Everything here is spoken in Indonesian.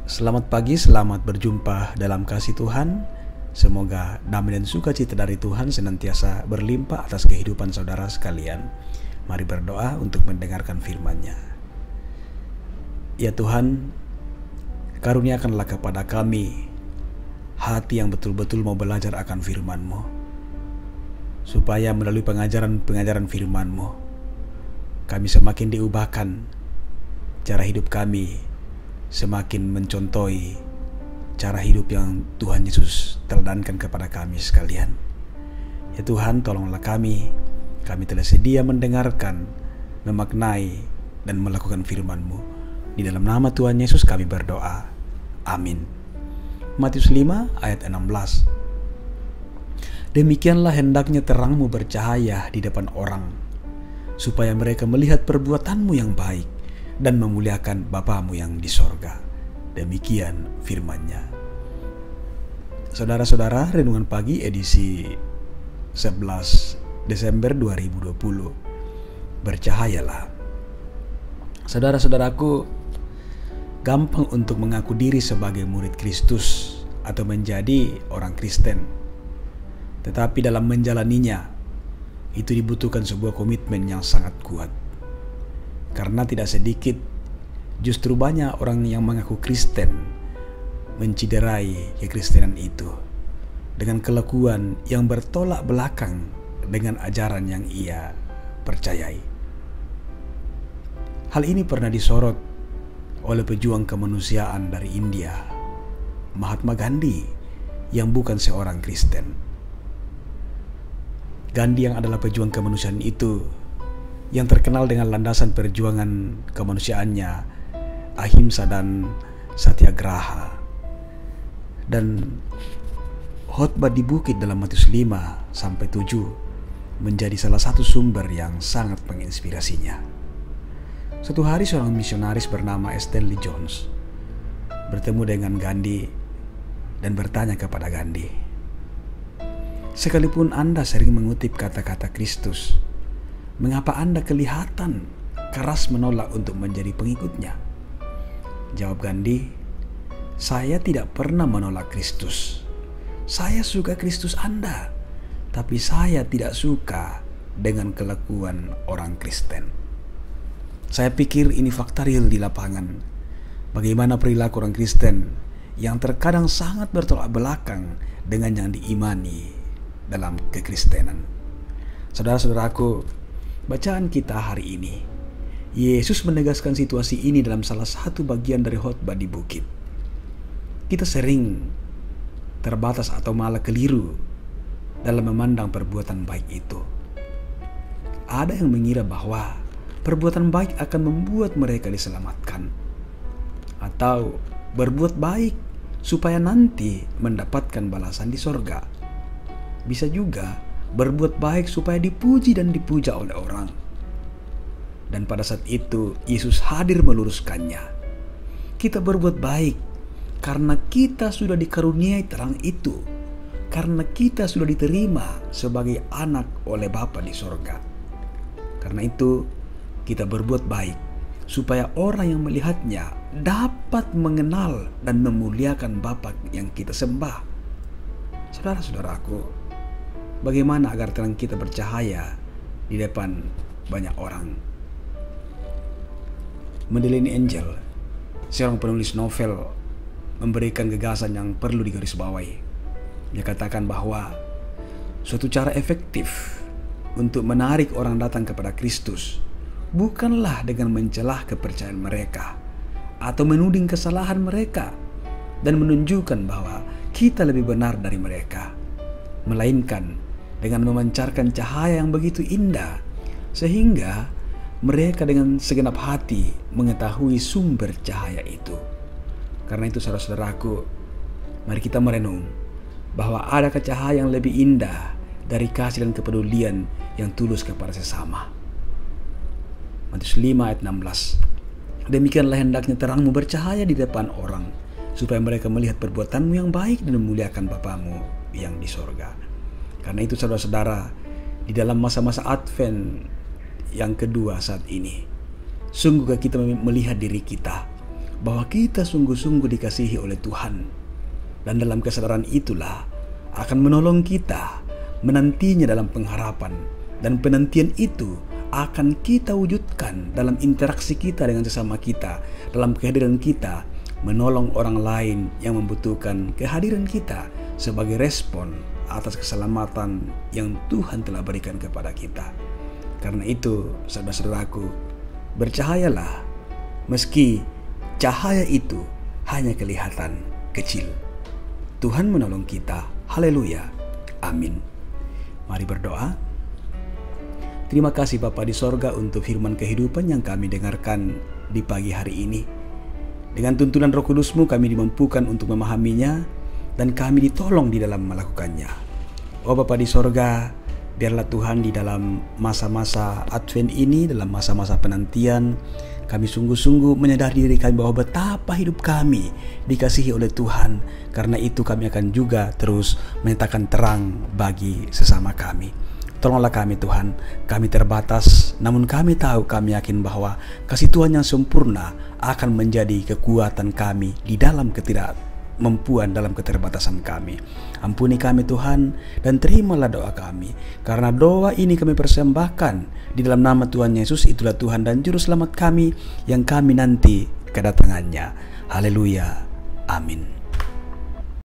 Selamat pagi, selamat berjumpa dalam kasih Tuhan. Semoga damai dan sukacita dari Tuhan senantiasa berlimpah atas kehidupan saudara sekalian. Mari berdoa untuk mendengarkan firman-Nya. Ya Tuhan, karuniakanlah kepada kami hati yang betul-betul mau belajar akan firman-Mu, supaya melalui pengajaran firman-Mu, kami semakin diubahkan, cara hidup kami semakin mencontohi cara hidup yang Tuhan Yesus teladankan kepada kami sekalian. Ya Tuhan, tolonglah kami telah sedia mendengarkan, memaknai, dan melakukan firman-Mu. Di dalam nama Tuhan Yesus kami berdoa. Amin. Matius 5 ayat 16. Demikianlah hendaknya terang-Mu bercahaya di depan orang, supaya mereka melihat perbuatan-Mu yang baik dan memuliakan Bapa-Mu yang di sorga. Demikian firman-Nya. Saudara-saudara, Renungan Pagi edisi 11 Desember 2020. Bercahayalah. Saudara-saudaraku, gampang untuk mengaku diri sebagai murid Kristus atau menjadi orang Kristen. Tetapi dalam menjalaninya, itu dibutuhkan sebuah komitmen yang sangat kuat. Karena tidak sedikit, justru banyak orang yang mengaku Kristen menciderai kekristenan itu dengan kelakuan yang bertolak belakang dengan ajaran yang ia percayai. Hal ini pernah disorot oleh pejuang kemanusiaan dari India, Mahatma Gandhi, yang bukan seorang Kristen. Gandhi yang adalah pejuang kemanusiaan itu, yang terkenal dengan landasan perjuangan kemanusiaannya, ahimsa dan satyagraha. Dan khotbah di bukit dalam Matius 5 sampai 7 menjadi salah satu sumber yang sangat menginspirasinya. Suatu hari seorang misionaris bernama Stanley Jones bertemu dengan Gandhi dan bertanya kepada Gandhi, "Sekalipun Anda sering mengutip kata-kata Kristus, mengapa Anda kelihatan keras menolak untuk menjadi pengikutnya?" Jawab Gandhi, "Saya tidak pernah menolak Kristus. Saya suka Kristus Anda, tapi saya tidak suka dengan kelakuan orang Kristen." Saya pikir ini fakta real di lapangan. Bagaimana perilaku orang Kristen yang terkadang sangat bertolak belakang dengan yang diimani dalam kekristenan. Saudara-saudaraku, bacaan kita hari ini, Yesus menegaskan situasi ini dalam salah satu bagian dari khotbah di bukit. Kita sering terbatas atau malah keliru dalam memandang perbuatan baik itu. Ada yang mengira bahwa perbuatan baik akan membuat mereka diselamatkan, atau berbuat baik supaya nanti mendapatkan balasan di sorga. Bisa juga berbuat baik supaya dipuji dan dipuja oleh orang. Dan pada saat itu Yesus hadir meluruskannya. Kita berbuat baik karena kita sudah dikaruniai terang itu, karena kita sudah diterima sebagai anak oleh Bapa di sorga. Karena itu kita berbuat baik supaya orang yang melihatnya dapat mengenal dan memuliakan Bapa yang kita sembah. Saudara-saudaraku, bagaimana agar terang kita bercahaya di depan banyak orang? Madeleine Angel, seorang penulis novel, memberikan gagasan yang perlu digarisbawahi. Dia katakan bahwa suatu cara efektif untuk menarik orang datang kepada Kristus bukanlah dengan mencelah kepercayaan mereka atau menuding kesalahan mereka dan menunjukkan bahwa kita lebih benar dari mereka, melainkan dengan memancarkan cahaya yang begitu indah sehingga mereka dengan segenap hati mengetahui sumber cahaya itu. Karena itu saudara-saudaraku, mari kita merenung bahwa ada cahaya yang lebih indah dari kasih dan kepedulian yang tulus kepada sesama. Matius 5 ayat 16. Demikianlah hendaknya terang-Mu bercahaya di depan orang, supaya mereka melihat perbuatan-Mu yang baik dan memuliakan Bapa-Mu yang di sorga. Karena itu saudara-saudara, di dalam masa-masa Advent yang kedua saat ini, sungguhkah kita melihat diri kita bahwa kita sungguh-sungguh dikasihi oleh Tuhan. Dan dalam kesadaran itulah akan menolong kita menantinya dalam pengharapan. Dan penantian itu akan kita wujudkan dalam interaksi kita dengan sesama kita, dalam kehadiran kita, menolong orang lain yang membutuhkan kehadiran kita sebagai respon atas keselamatan yang Tuhan telah berikan kepada kita. Karena itu, saudara-saudaraku, bercahayalah meski cahaya itu hanya kelihatan kecil. Tuhan menolong kita. Haleluya. Amin. Mari berdoa. Terima kasih Bapa di sorga untuk firman kehidupan yang kami dengarkan di pagi hari ini. Dengan tuntunan Roh Kudus-Mu kami dimampukan untuk memahaminya dan kami ditolong di dalam melakukannya. Oh Bapa di sorga, biarlah Tuhan di dalam masa-masa Advent ini, dalam masa-masa penantian, kami sungguh-sungguh menyadari diri kami bahwa betapa hidup kami dikasihi oleh Tuhan. Karena itu kami akan juga terus menyatakan terang bagi sesama kami. Tolonglah kami Tuhan, kami terbatas, namun kami tahu, kami yakin bahwa kasih Tuhan yang sempurna akan menjadi kekuatan kami di dalam ketidakmampuan, dalam keterbatasan kami. Ampuni kami Tuhan dan terimalah doa kami. Karena doa ini kami persembahkan di dalam nama Tuhan Yesus, itulah Tuhan dan Juru Selamat kami yang kami nanti kedatangannya. Haleluya. Amin.